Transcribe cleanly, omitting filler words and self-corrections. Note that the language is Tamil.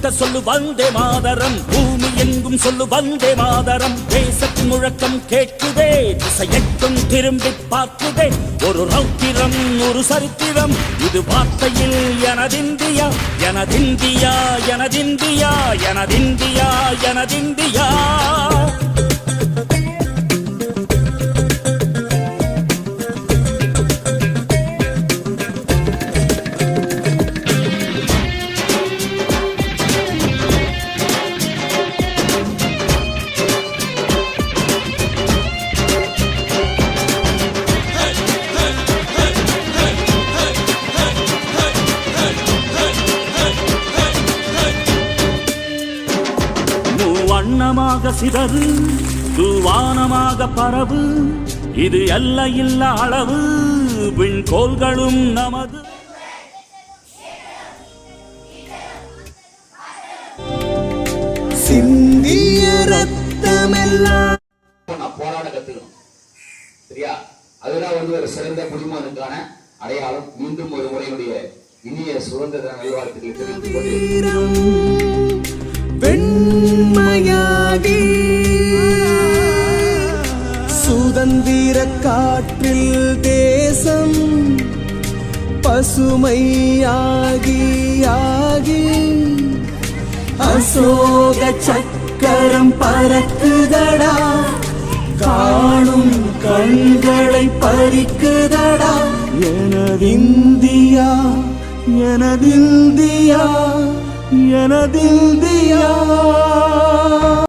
முழுக்க சொல்லு வந்தே மாதரம், பூமி எங்கும் சொல்லு வந்தே மாதரம். தேசத்தின் முழக்கம் கேட்குதே, திசையெட்டும் திரும்பி பார்க்குதே. ஒரு ரௌத்திரம் ஒரு சரித்திரம், இது வார்த்தையில் எனதிந்தியா எனதிந்தியா எனதிந்தியா எனதிந்தியா எனதிந்தியா. வண்ணமாக சிதறு, தூவானமாக பரவு, இது எல்லையில்ல அளவு, விண்கோள்களும் நமது. சிந்திய ரத்தமெல்லாம் போராட கத்துக்கணும், சரியா? அதுதான் ஒரு சிறந்த குடிமகனுக்கான அடையாளம். மீண்டும் ஒரு முறையுடைய இனிய சுதந்திர நல்வாழ்த்துக்களை தெரிவித்துக் கொண்டு வெண்மையாகி சுதந்திர காற்றில் தேசம் பசுமையாகி ஆகி அசோக சக்கரம் பறக்குதடா, காணும் கண்களை பறிக்குதடா. எனதிந்தியா எனதிந்தியா எனதிந்தியா.